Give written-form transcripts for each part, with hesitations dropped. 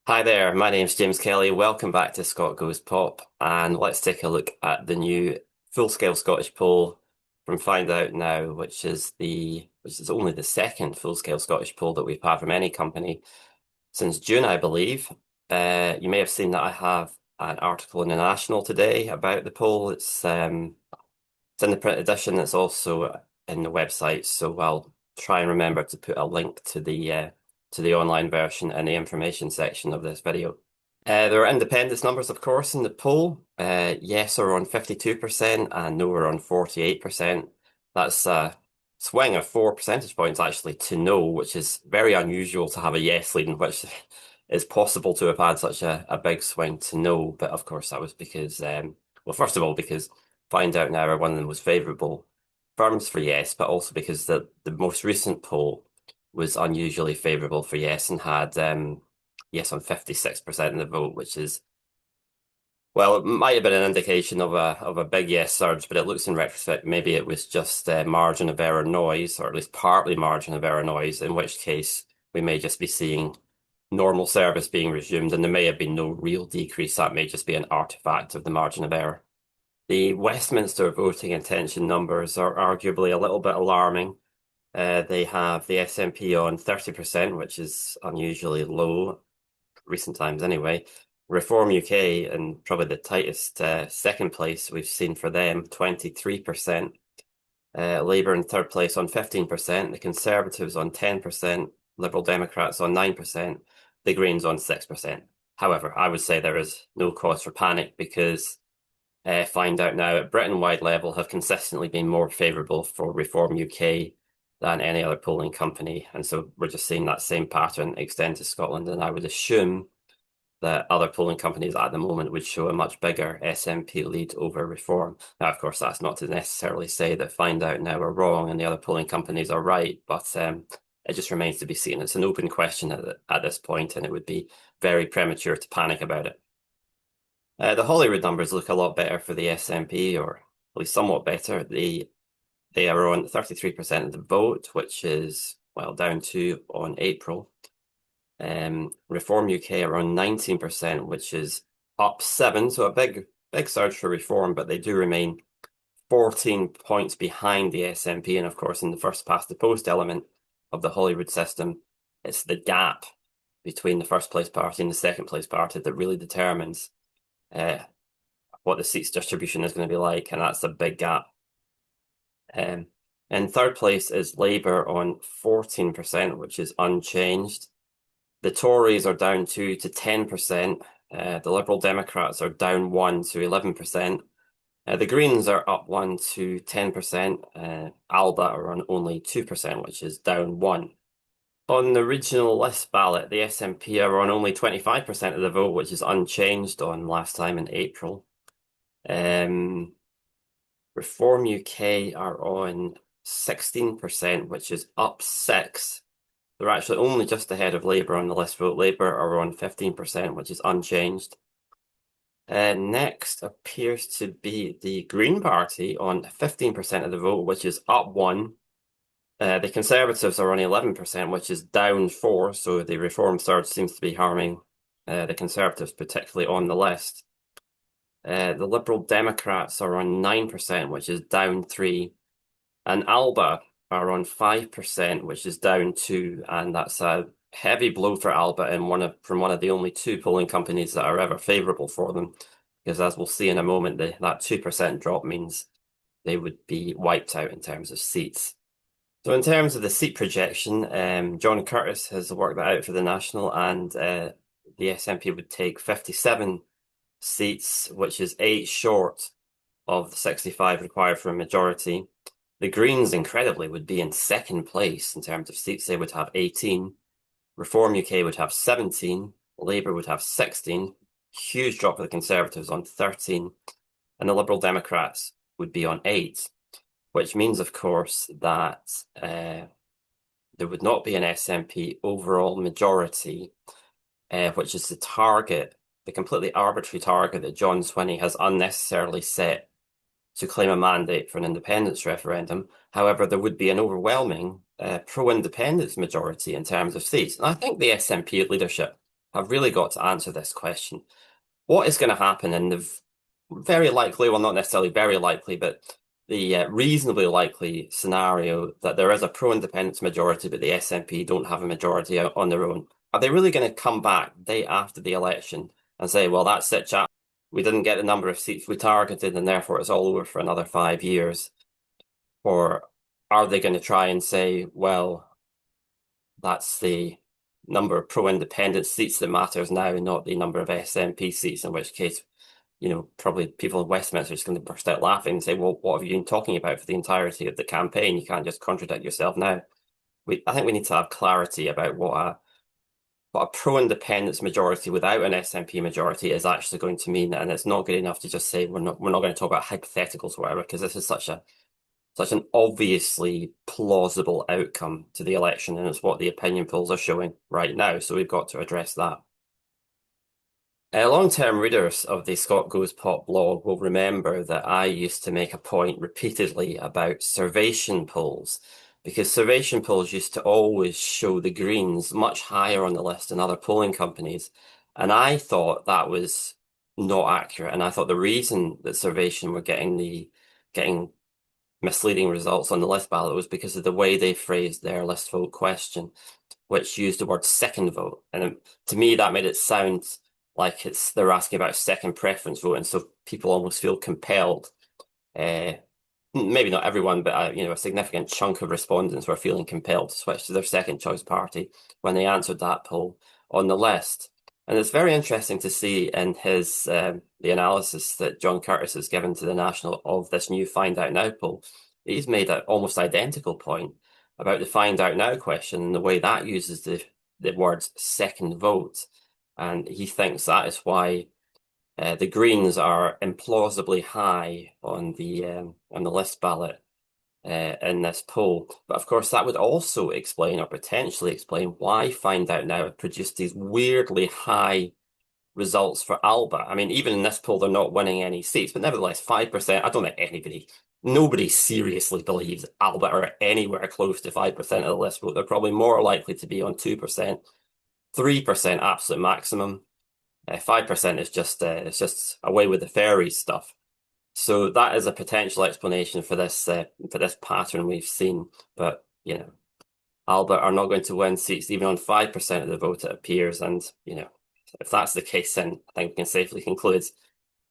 Hi there, my name's James Kelly. Welcome back to Scott Goes Pop, and let's take a look at the new full-scale Scottish poll from Find Out Now, which is only the second full-scale Scottish poll that we've had from any company since June, I believe. You may have seen that I have an article in the National today about the poll. It's in the print edition. It's also in the website, so I'll try and remember to put a link to the online version in the information section of this video. There are independence numbers, of course, in the poll. Yes are on 52% and no are on 48%. That's a swing of 4 percentage points actually to no, which is very unusual to have a yes lead in which is possible to have had such a big swing to no. But of course, that was because, well, first of all, because Find Out Now are one of the most favourable firms for yes, but also because the most recent poll was unusually favourable for yes and had yes on 56% of the vote, which is, well, it might have been an indication of a big yes surge, but it looks in retrospect maybe it was just margin of error noise, or at least partly margin of error noise, in which case we may just be seeing normal service being resumed, and there may have been no real decrease. That may just be an artifact of the margin of error. The Westminster voting intention numbers are arguably a little bit alarming. They have the SNP on 30%, which is unusually low, recent times anyway. Reform UK, and probably the tightest second place we've seen for them, 23%. Labour in third place on 15%, the Conservatives on 10%, Liberal Democrats on 9%, the Greens on 6%. However, I would say there is no cause for panic because Find Out Now at Britain-wide level have consistently been more favourable for Reform UK than any other polling company. And so we're just seeing that same pattern extend to Scotland. And I would assume that other polling companies at the moment would show a much bigger SNP lead over Reform. Now, of course, that's not to necessarily say that Find Out Now are wrong and the other polling companies are right, but it just remains to be seen. It's an open question at this point, and it would be very premature to panic about it. The Holyrood numbers look a lot better for the SNP, or at least somewhat better. They are on 33% of the vote, which is, well, down 2 on April. Reform UK are on 19%, which is up 7, so a big surge for Reform, but they do remain 14 points behind the SNP. And of course, in the first past the post element of the Holyrood system, it's the gap between the first place party and the second place party that really determines what the seats distribution is going to be like, and that's a big gap. In third place is Labour on 14%, which is unchanged. The Tories are down 2 to 10%. The Liberal Democrats are down 1 to 11%. The Greens are up 1 to 10%. Alba are on only 2%, which is down 1. On the regional list ballot, the SNP are on only 25% of the vote, which is unchanged on last time in April. Reform UK are on 16%, which is up 6. They're actually only just ahead of Labour on the list vote. Labour are on 15%, which is unchanged. Next appears to be the Green Party on 15% of the vote, which is up 1. The Conservatives are on 11%, which is down 4, so the Reform surge seems to be harming the Conservatives, particularly on the list. The Liberal Democrats are on 9%, which is down 3. And Alba are on 5%, which is down 2. And that's a heavy blow for Alba and from one of the only two polling companies that are ever favourable for them. Because as we'll see in a moment, that 2% drop means they would be wiped out in terms of seats. So in terms of the seat projection, John Curtice has worked that out for the National, and the SNP would take 57 seats, which is 8 short of the 65 required for a majority. The Greens, incredibly, would be in second place in terms of seats. They would have 18. Reform UK would have 17. Labour would have 16. Huge drop for the Conservatives on 13. And the Liberal Democrats would be on 8. Which means, of course, that there would not be an SNP overall majority, which is the target, the completely arbitrary target that John Swinney has unnecessarily set to claim a mandate for an independence referendum. However, there would be an overwhelming pro-independence majority in terms of seats. And I think the SNP leadership have really got to answer this question. What is going to happen in the very likely, well, not necessarily very likely, but the reasonably likely scenario that there is a pro-independence majority, but the SNP don't have a majority out on their own? Are they really going to come back day after the election and say, well, that's it, chap. We didn't get the number of seats we targeted, and therefore it's all over for another 5 years? Or are they going to try and say, well, that's the number of pro-independence seats that matters now, not the number of SNP seats, in which case, probably people in Westminster are just going to burst out laughing and say, well, what have you been talking about for the entirety of the campaign? You can't just contradict yourself now. I think we need to have clarity about what a pro-independence majority without an SNP majority is actually going to mean. And it's not good enough to just say we're not going to talk about hypotheticals or whatever, because this is such an obviously plausible outcome to the election, and it's what the opinion polls are showing right now. So we've got to address that. Long-term readers of the Scott Goes Pop blog will remember that I used to make a point repeatedly about Survation polls, because Survation polls used to always show the Greens much higher on the list than other polling companies. And I thought that was not accurate. And I thought the reason that Survation were getting misleading results on the list ballot was because of the way they phrased their list vote question, which used the word second vote. And to me, that made it sound like they're asking about second preference vote, and so people almost feel compelled. Maybe not everyone, but a significant chunk of respondents were feeling compelled to switch to their second choice party when they answered that poll on the list. And it's very interesting to see in his the analysis that John Curtice has given to the National of this new Find Out Now poll. He's made an almost identical point about the Find Out Now question and the way that uses the words second vote. And he thinks that is why the Greens are implausibly high on the list ballot in this poll. But of course, that would also explain, or potentially explain, why Find Out Now have produced these weirdly high results for Alba. I mean, even in this poll, they're not winning any seats, but nevertheless, 5%. I don't think nobody seriously believes Alba are anywhere close to 5% of the list vote. They're probably more likely to be on 2%, 3% absolute maximum. 5% is just it's just away with the fairies stuff. So that is a potential explanation for this pattern we've seen. But Alba are not going to win seats even on 5% of the vote, it appears. And if that's the case, then I think we can safely conclude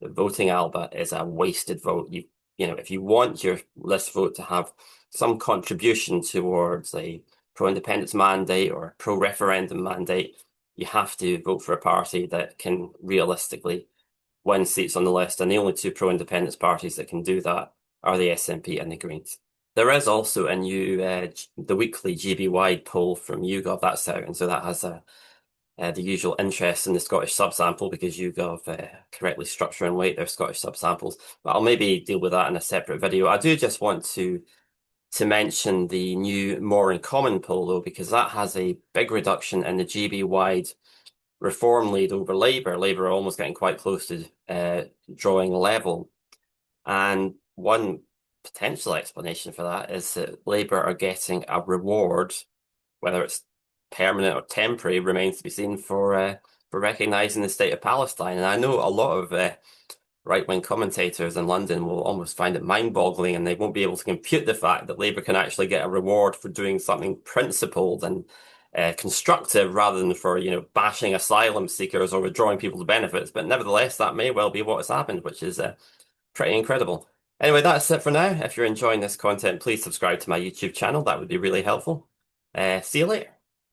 that voting Alba is a wasted vote. If you want your list vote to have some contribution towards a pro-independence mandate or a pro-referendum mandate, you have to vote for a party that can realistically win seats on the list. And the only two pro-independence parties that can do that are the SNP and the Greens. There is also a new, the weekly GB-wide poll from YouGov that's out. And so that has the usual interest in the Scottish subsample, because YouGov correctly structure and weight their Scottish subsamples. But I'll maybe deal with that in a separate video. I do just want to mention the new More in Common poll, though, because that has a big reduction in the GB-wide Reform lead over Labour. Labour are almost getting quite close to drawing level. And one potential explanation for that is that Labour are getting a reward, whether it's permanent or temporary, remains to be seen, for recognising the state of Palestine. And I know a lot of right-wing commentators in London will almost find it mind-boggling, and they won't be able to compute the fact that Labour can actually get a reward for doing something principled and constructive, rather than for bashing asylum seekers or withdrawing people's benefits. But nevertheless, that may well be what has happened, which is pretty incredible. Anyway, that's it for now. If you're enjoying this content, please subscribe to my YouTube channel. That would be really helpful. See you later.